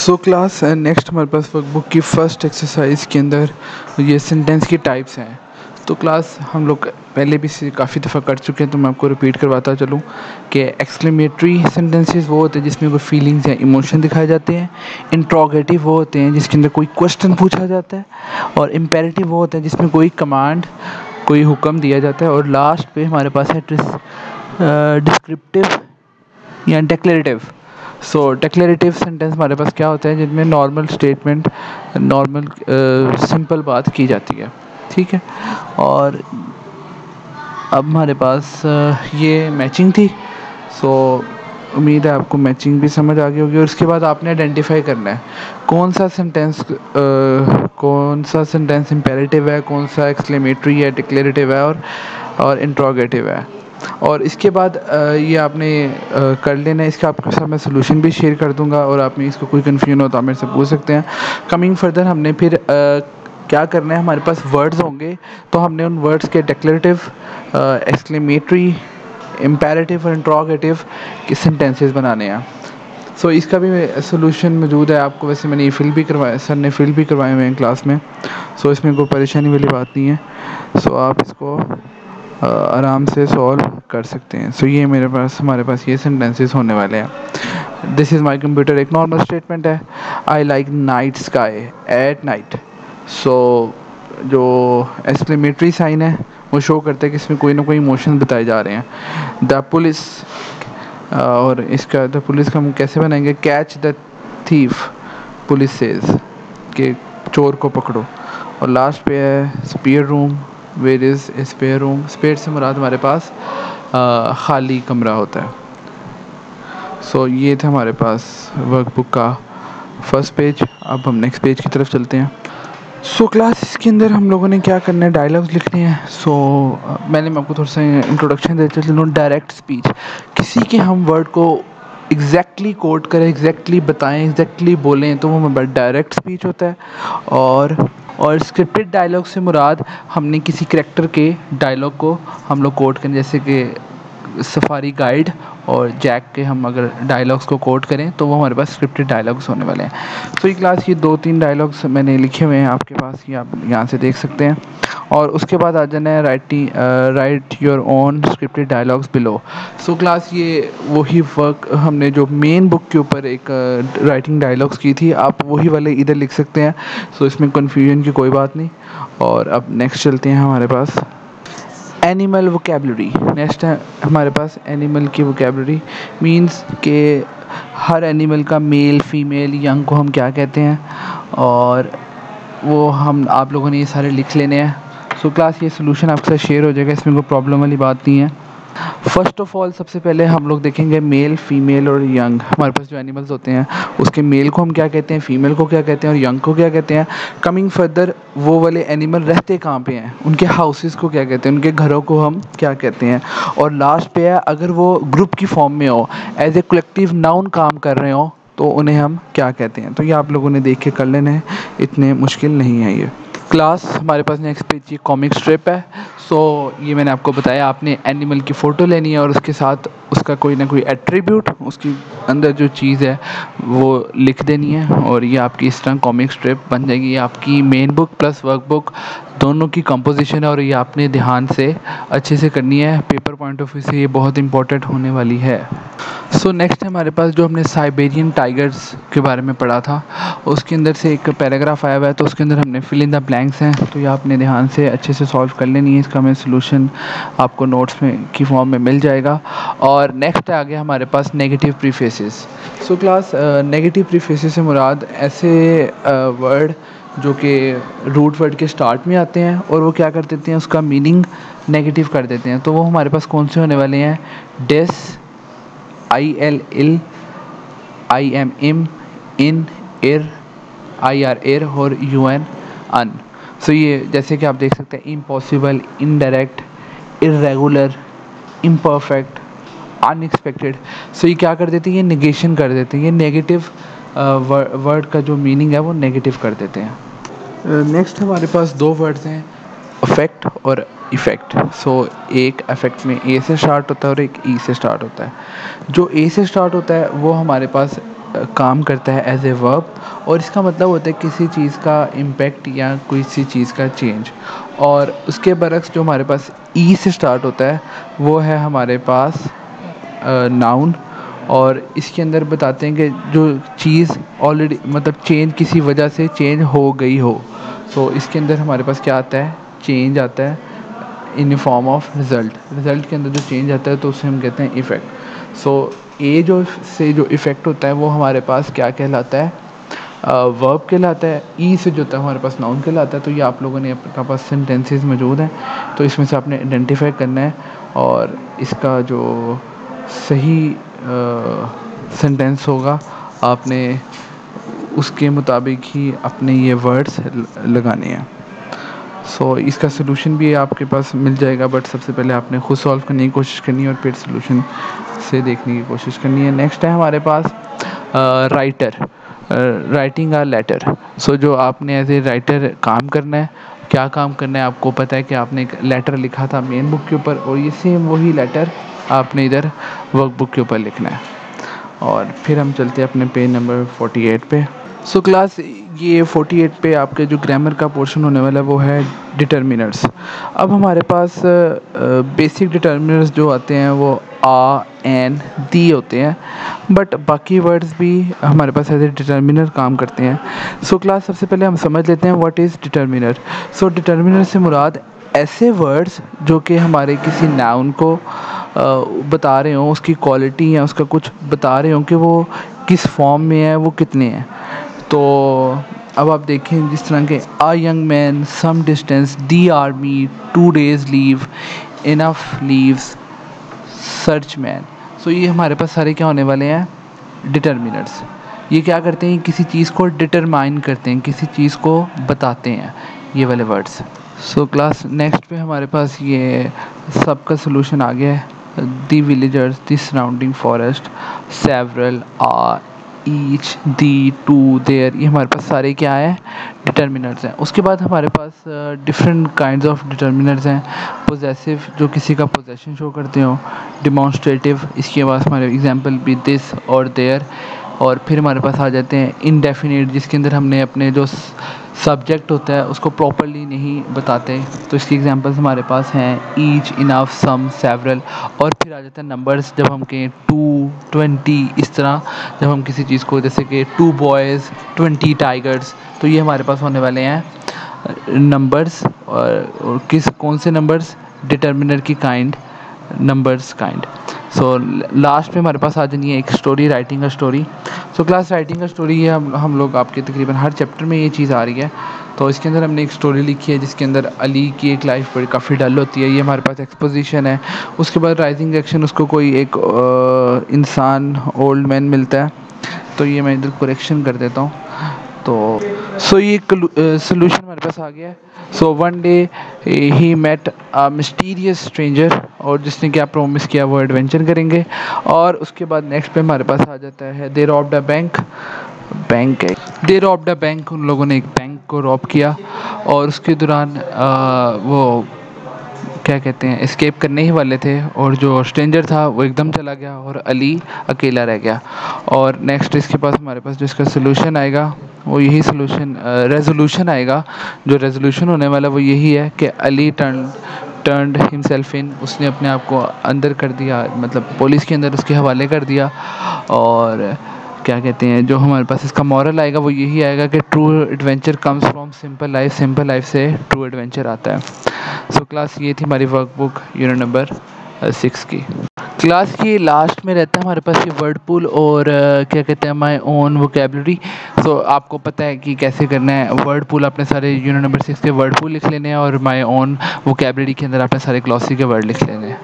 So class next हमारे पास workbook की first exercise के अंदर ये सेंटेंस की टाइप्स हैं। तो क्लास हम लोग पहले भी से काफ़ी दफ़ा कर चुके हैं, तो मैं आपको रिपीट करवाता चलूँ कि एक्सक्लेमेटरी सेंटेंसेस वो होते हैं जिसमें कोई फीलिंग्स या इमोशन दिखाए जाते हैं। इंट्रोगेटिव वो होते हैं जिसके अंदर कोई क्वेश्चन पूछा जाता है। और इम्पेरेटिव वो होते हैं जिसमें कोई कमांड, कोई हुक्म दिया जाता है। और लास्ट पे हमारे पास है डिस्क्रिप्टिव या डिक्लेरेटिव। सो डिक्लेरेटिव सेंटेंस हमारे पास क्या होता है जिनमें नॉर्मल स्टेटमेंट, नॉर्मल सिंपल बात की जाती है, ठीक है। और अब हमारे पास ये मैचिंग थी। सो उम्मीद है आपको मैचिंग भी समझ आ गई होगी। और उसके बाद आपने आइडेंटिफाई करना है कौन सा सेंटेंस इम्पेरेटिव है, कौन सा एक्सक्लेमेटरी है, डिक्लेरेटिव है और इंट्रोगेटिव है। और इसके बाद ये आपने कर लेना है। इसका आपके साथ मैं सोल्यूशन भी शेयर कर दूंगा, और आप में इसको कोई कन्फ्यूजन हो तो आप मेरे से पूछ सकते हैं। कमिंग फर्दर हमने फिर क्या करना है, हमारे पास वर्ड्स होंगे तो हमने उन वर्ड्स के डिक्लेरेटिव, एक्सक्लेमेटरी, इम्पेरेटिव और इंट्रोगेटिव के सेंटेंसेस बनाने हैं। सो इसका भी सोल्यूशन मौजूद है आपको। वैसे मैंने ये फिल भी करवाया, सर ने फिल भी करवाए हुए हैं क्लास में। सो इसमें कोई परेशानी वाली बात नहीं है। सो आप इसको आराम से सॉल्व कर सकते हैं। सो ये हमारे पास ये सेंटेंसेस होने वाले हैं। दिस इज़ माई कंप्यूटर एक नॉर्मल स्टेटमेंट है। I like night sky at night. So जो एक्सक्लेमेटरी साइन है वो शो करता है कि इसमें कोई ना कोई इमोशन बताए जा रहे हैं। द पुलिस, और इसका द पुलिस का हम कैसे बनाएंगे, catch the thief, police says के चोर को पकड़ो। और लास्ट पे है spare room, where is a spare room. Spare से मुराद हमारे पास खाली कमरा होता है। सो ये था हमारे पास वर्कबुक का फर्स्ट पेज। अब हम नेक्स्ट पेज की तरफ चलते हैं। सो क्लास इसके अंदर हम लोगों ने क्या करना है, डायलॉग्स लिखने हैं। सो मैंने आपको थोड़ा सा इंट्रोडक्शन देते चलूँ। डायरेक्ट स्पीच, किसी के हम वर्ड को एग्जैक्टली कोट करें, एग्जैक्टली बताएं, एग्जैक्टली बोलें तो वो हमारा डायरेक्ट स्पीच होता है। और स्क्रिप्टेड डायलॉग से मुराद हमने किसी कैरेक्टर के डायलॉग को हम लोग कोट करें, जैसे कि सफारी गाइड और जैक के हम अगर डायलॉग्स को कोट करें तो वो हमारे पास स्क्रिप्टेड डायलॉग्स होने वाले हैं। तो ये क्लास ये 2-3 डायलॉग्स मैंने लिखे हुए हैं आपके पास, ये आप यहाँ से देख सकते हैं। और उसके बाद आ जाना है right your own scripted dialogues below. So class ये वही वर्क हमने जो मेन बुक के ऊपर एक राइटिंग डायलॉग्स की थी, आप वही वाले इधर लिख सकते हैं। सो इसमें कन्फ्यूजन की कोई बात नहीं। और अब नेक्स्ट चलते हैं हमारे पास एनिमल वोकेबलरी। नेक्स्ट है हमारे पास एनिमल की वोकेबलरी। मीन्स के हर एनिमल का मेल, फीमेल, यंग को हम क्या कहते हैं, और वो हम आप लोगों ने ये सारे लिख लेने हैं। सो क्लास ये सोल्यूशन आपके साथ शेयर हो जाएगा, इसमें कोई प्रॉब्लम वाली बात नहीं है। फर्स्ट ऑफ ऑल सबसे पहले हम लोग देखेंगे मेल, फीमेल और यंग। हमारे पास जो एनिमल्स होते हैं उसके मेल को हम क्या कहते हैं, फीमेल को क्या कहते हैं और यंग को क्या कहते हैं। कमिंग फर्दर वो वाले एनिमल रहते कहाँ पे हैं, उनके हाउसेस को क्या कहते हैं, उनके घरों को हम क्या कहते हैं। और लास्ट पे है अगर वो ग्रुप की फॉर्म में हो, एज ए कलेक्टिव नाउन काम कर रहे हो तो उन्हें हम क्या कहते हैं। तो ये आप लोगों ने देख के कर लेना है, इतने मुश्किल नहीं है ये क्लास। हमारे पास नेक्स्ट पेज ये कॉमिक स्ट्रिप है। सो ये मैंने आपको बताया, आपने एनिमल की फ़ोटो लेनी है और उसके साथ उसका कोई ना कोई एट्रीब्यूट, उसकी अंदर जो चीज़ है वो लिख देनी है, और ये आपकी इस तरह कॉमिक स्ट्रिप बन जाएगी। ये आपकी मेन बुक प्लस वर्कबुक दोनों की कंपोजिशन है, और ये आपने ध्यान से अच्छे से करनी है। पेपर पॉइंट ऑफ व्यू से ये बहुत इंपॉर्टेंट होने वाली है। सो नेक्स्ट हमारे पास जो हमने साइबेरियन टाइगर्स के बारे में पढ़ा था, उसके अंदर से एक पैराग्राफ आया हुआ है, तो उसके अंदर हमने फिल इन द ब्लैंक्स हैं, तो ये आपने ध्यान से अच्छे से सॉल्व कर लेनी है। इसका हमें सोल्यूशन आपको नोट्स में की फॉर्म में मिल जाएगा। और नेक्स्ट आ गया हमारे पास नेगेटिव प्रीफेसेस। सो क्लास नेगेटिव प्रीफेसेस से मुराद ऐसे वर्ड जो कि रूट वर्ड के स्टार्ट में आते हैं और वो क्या कर देते हैं, उसका मीनिंग नेगेटिव कर देते हैं। तो वो हमारे पास कौन से होने वाले हैं, डिस, ILL, IM, इन, इर, IR एर और UN अन। सो ये जैसे कि आप देख सकते हैं impossible, indirect, irregular, imperfect, unexpected. So ये क्या कर देते हैं, ये नेगेशन कर देते हैं, ये नेगेटिव वर्ड का जो मीनिंग है वो नेगेटिव कर देते हैं। नेक्स्ट हमारे पास 2 वर्ड्स हैं, अफेक्ट और इफ़ेक्ट। सो एक अफेक्ट में A से स्टार्ट होता है और एक E से स्टार्ट होता है। जो A से स्टार्ट होता है वो हमारे पास काम करता है एज ए वर्ब, और इसका मतलब होता है किसी चीज़ का इम्पेक्ट या किसी चीज़ का चेंज। और उसके बरक्स जो हमारे पास ई से स्टार्ट होता है वो है हमारे पास नाउन। और इसके अंदर बताते हैं कि जो चीज़ ऑलरेडी मतलब चेंज किसी वजह से चेंज हो गई हो, तो इसके अंदर हमारे पास क्या आता है, चेंज आता है in form of result. Result के अंदर जो चेंज आता है तो उसे हम कहते हैं इफ़ेक्ट। सो ए जो से जो इफ़ेक्ट होता है वो हमारे पास क्या कहलाता है, वर्ब कहलाता है। ई से जो होता है हमारे पास नाउन कहलाता है। तो ये आप लोगों ने अपने पास सेंटेंसेस मौजूद हैं, तो इसमें से आपने आइडेंटिफाई करना है और इसका जो सही सेंटेंस होगा आपने उसके मुताबिक ही अपने ये वर्ड्स लगाने हैं। सो इसका सोल्यूशन भी आपके पास मिल जाएगा, बट सबसे पहले आपने खुद सॉल्व करने की कोशिश करनी है और फिर सोल्यूशन से देखने की कोशिश करनी है। नेक्स्ट है हमारे पास राइटर, राइटिंग अ लेटर। सो जो आपने एज ए राइटर काम करना है, क्या काम करना है, आपको पता है कि आपने एक लेटर लिखा था मेन बुक के ऊपर, और ये सेम वही लेटर आपने इधर वर्कबुक के ऊपर लिखना है। और फिर हम चलते हैं अपने पेज नंबर 48 पे। सो क्लास ये 48 पे आपके जो ग्रामर का पोर्शन होने वाला है वो है डिटर्मिनर्स। अब हमारे पास बेसिक डिटर्मिनर्स जो आते हैं वो आ, एन, दी होते हैं, बट बाकी वर्ड्स भी हमारे पास एज ए डिटर्मिनर काम करते हैं। सो क्लास सबसे पहले हम समझ लेते हैं what is determiner. So determiner से मुराद ऐसे वर्ड्स जो कि हमारे किसी नाउन को बता रहे हों, उसकी क्वालिटी या उसका कुछ बता रहे हों कि वो किस फॉर्म में है, वो कितने हैं। तो अब आप देखें जिस तरह के a young man, some distance, the army, 2 days leave, enough leaves, search man. So ये हमारे पास सारे क्या होने वाले हैं, डिटर्मिनर्स। ये क्या करते हैं, किसी चीज़ को डिटरमाइन करते हैं, किसी चीज़ को बताते हैं, ये वाले वर्ड्स। सो क्लास नेक्स्ट पे हमारे पास ये सबका सोल्यूशन आ गया है। The villagers, the surrounding forest, several, a, each, the, to, there, ये हमारे पास सारे क्या है, डिटर्मिनर्स हैं। उसके बाद हमारे पास डिफरेंट काइंड्स ऑफ डिटर्मिनर्स हैं। पोजेसिव जो किसी का पोजेशन शो करते हो, डिमॉन्स्ट्रेटिव, इसके बाद हमारे एग्जांपल भी दिस और देयर। और फिर हमारे पास आ जाते हैं इनडेफिनिट, जिसके अंदर हमने अपने जो सब्जेक्ट होता है उसको प्रॉपर्ली नहीं बताते। तो इसकी एग्जांपल्स हमारे पास हैं ईच, इनफ, सम, सेवरल। और फिर आ जाता है नंबर्स, जब हम कहें 2, 20, इस तरह जब हम किसी चीज़ को, जैसे कि 2 boys, 20 tigers, तो ये हमारे पास होने वाले हैं नंबर्स। और किस कौन से नंबर्स, डिटर्मिनर की kind, numbers kind. So last पे हमारे पास आ जानी है एक story, writing a story. So class writing a story ये हम लोग आपके तकरीबन हर चैप्टर में ये चीज़ आ रही है। तो इसके अंदर हमने एक स्टोरी लिखी है जिसके अंदर अली की एक लाइफ बड़ी काफ़ी डल होती है, ये हमारे पास एक्सपोजिशन है। उसके बाद राइजिंग एक्शन, उसको कोई एक इंसान ओल्ड मैन मिलता है, तो ये मैं इधर करेक्शन कर देता हूँ। तो सो ये सोल्यूशन हमारे पास आ गया है। So one day he met a mysterious stranger, और जिसने क्या प्रॉमिस किया वो एडवेंचर करेंगे। और उसके बाद नेक्स्ट पे हमारे पास आ जाता है दे रॉब्ड अ बैंक, बैंक है, दे रॉब्ड अ बैंक, उन लोगों ने एक बैंक को रॉब किया। और उसके दौरान वो क्या कहते हैं, एस्केप करने ही वाले थे, और जो स्ट्रेंजर था वो एकदम चला गया और अली अकेला रह गया। और नेक्स्ट इसके पास हमारे पास जो इसका सोल्यूशन आएगा वो यही रेजोल्यूशन आएगा। जो रेजोल्यूशन होने वाला वो यही है कि अली टर्न्ड हिमसेल्फ इन, उसने अपने आप को अंदर कर दिया, मतलब पुलिस के अंदर उसके हवाले कर दिया। और क्या कहते हैं, जो हमारे पास इसका मॉरल आएगा वो यही आएगा कि true adventure comes from simple life, simple life से ट्रू एडवेंचर आता है। सो क्लास ये थी हमारी वर्कबुक यूनिट नंबर 6 की। क्लास की लास्ट में रहता है हमारे पास ये वर्ड पूल और क्या कहते हैं, माय ओन वोकेबलरी। सो आपको पता है कि कैसे करना है वर्ड पूल, आपने सारे यूनिट नंबर 6 के वर्ड पूल लिख लेने हैं, और माय ओन वोकेबलरी के अंदर आपने सारे ग्लॉसी के वर्ड लिख लेने हैं।